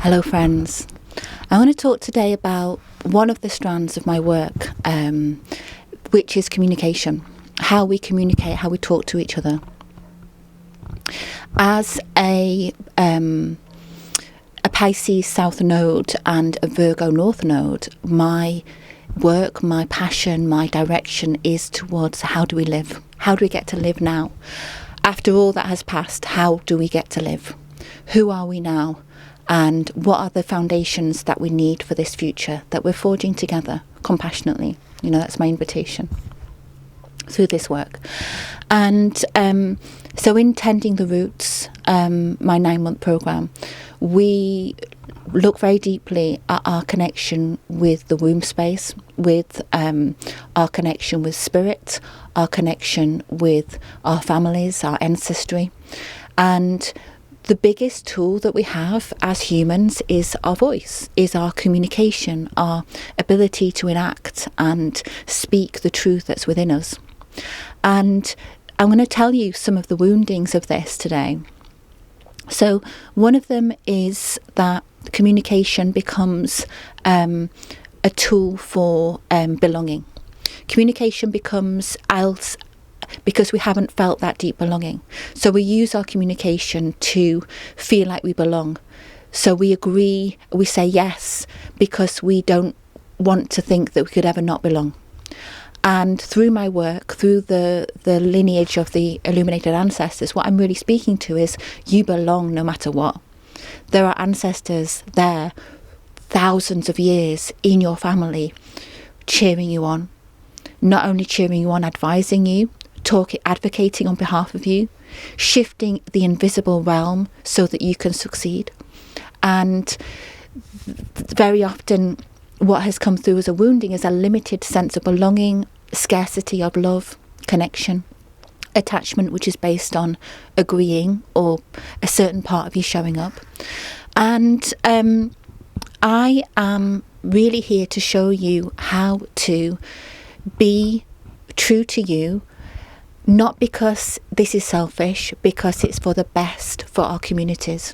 Hello friends. I want to talk today about one of the strands of my work, which is communication. How we communicate, how we talk to each other. As a Pisces South Node and a Virgo North Node, my work, my passion, my direction is towards how do we live? How do we get to live now? After all that has passed, how do we get to live? Who are we now? And what are the foundations that we need for this future that we're forging together compassionately? You know, that's my invitation through this work. And so in Tending the Roots, my 9-month program, we look very deeply at our connection with the womb space, with our connection with spirit, our connection with our families, our ancestry. And the biggest tool that we have as humans is our voice, is our communication, our ability to enact and speak the truth that's within us. And I'm going to tell you some of the woundings of this today. So one of them is that communication becomes a tool for belonging. Communication becomes because we haven't felt that deep belonging. So we use our communication to feel like we belong. So we agree, we say yes, because we don't want to think that we could ever not belong. And through my work, through the lineage of the illuminated ancestors, what I'm really speaking to is you belong no matter what. There are ancestors there, thousands of years in your family, cheering you on. Not only cheering you on, advising you, advocating on behalf of you, shifting the invisible realm so that you can succeed. And very often what has come through as a wounding is a limited sense of belonging, scarcity of love, connection, attachment, which is based on agreeing or a certain part of you showing up. And I am really here to show you how to be true to you, not because this is selfish, because it's for the best for our communities.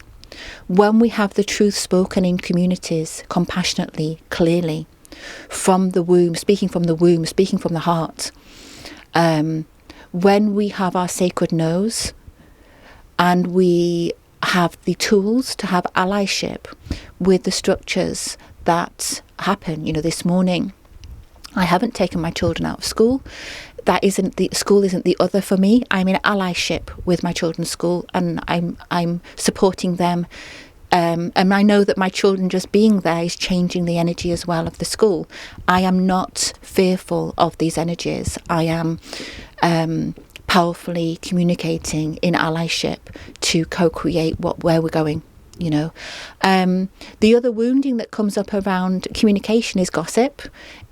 When we have the truth spoken in communities, compassionately, clearly, from the womb, speaking from the heart, when we have our sacred no's and we have the tools to have allyship with the structures that happen. You know, this morning, I haven't taken my children out of school. School isn't the other for me. I'm in allyship with my children's school, and I'm supporting them. And I know that my children just being there is changing the energy as well of the school. I am not fearful of these energies. I am powerfully communicating in allyship to co-create where we're going. You know, the other wounding that comes up around communication is gossip.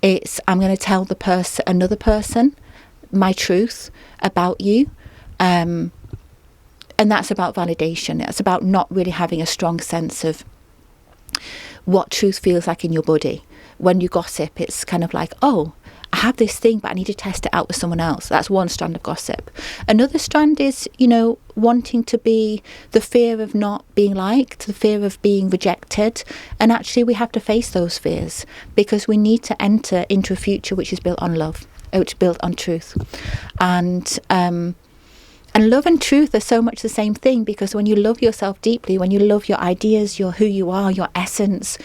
It's I'm going to tell another person my truth about you, and that's about validation. It's about not really having a strong sense of what truth feels like in your body. When you gossip, it's kind of like, oh, I have this thing, but I need to test it out with someone else. That's one strand of gossip. Another strand is, you know, wanting to be the fear of not being liked, the fear of being rejected. And actually we have to face those fears because we need to enter into a future which is built on love, which is built on truth. And love and truth are so much the same thing, because when you love yourself deeply, when you love your ideas, who you are, your essence,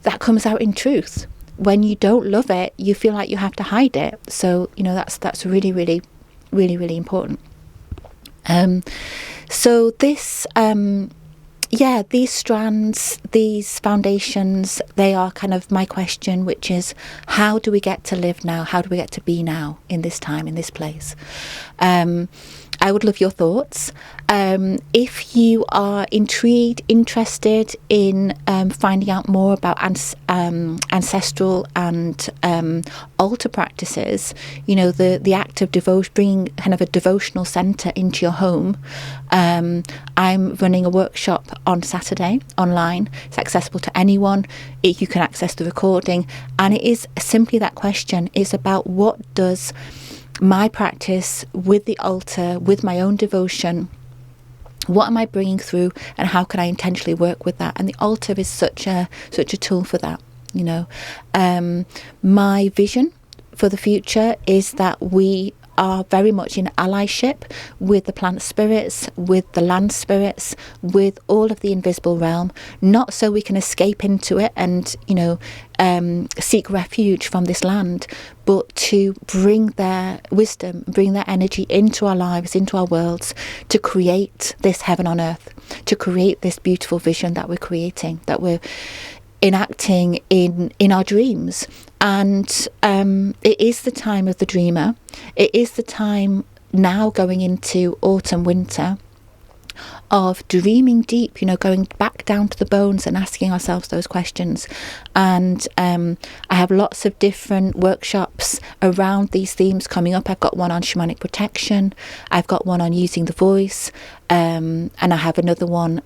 that comes out in truth. When you don't love it, you feel like you have to hide it. So, you know, that's really, really, really, really important. So this, these strands, these foundations, they are kind of my question, which is, how do we get to live now? How do we get to be now in this time, in this place? I would love your thoughts. If you are intrigued, interested in finding out more about ancestral and altar practices, you know, the act of bringing kind of a devotional centre into your home. I'm running a workshop on Saturday online. It's accessible to anyone. You can access the recording, and it is simply that question. It's about what does my practice with the altar, with my own devotion, What am I bringing through, and how can I intentionally work with that? And the altar is such a tool for that. My vision for the future is that we are very much in allyship with the plant spirits, with the land spirits, with all of the invisible realm, not so we can escape into it and seek refuge from this land, but to bring their wisdom, bring their energy into our lives, into our worlds, to create this heaven on earth, to create this beautiful vision that we're creating, that we're enacting in our dreams. And it is the time of the dreamer. It is the time now, going into autumn, winter, of dreaming deep, going back down to the bones and asking ourselves those questions. And I have lots of different workshops around these themes coming up. I've got one on shamanic protection. I've got one on using the voice. And I have another one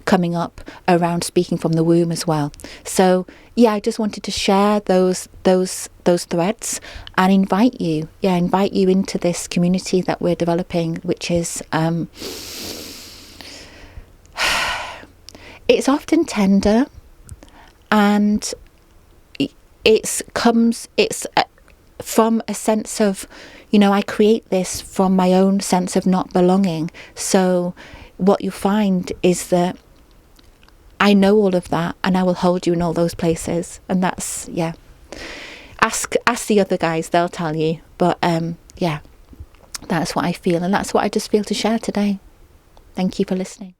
coming up around speaking from the womb as well. So yeah, I just wanted to share those threads and invite you into this community that we're developing, which is it's often tender, and it's from a sense of, I create this from my own sense of not belonging. So what you find is that I know all of that, and I will hold you in all those places. And that's, ask the other guys, they'll tell you. But that's what I feel, and that's what I just feel to share today. Thank you for listening.